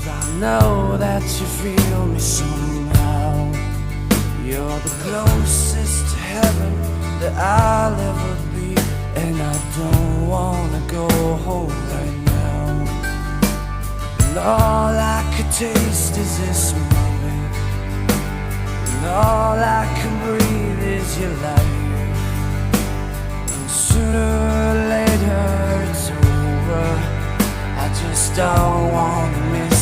I know that you feel me somehow. You're the closest to heaven that I'll ever be, and I don't wanna go home right now. And all I could taste is this moment, and all I can breathe is your life. And sooner or later it's over, I just don't wanna miss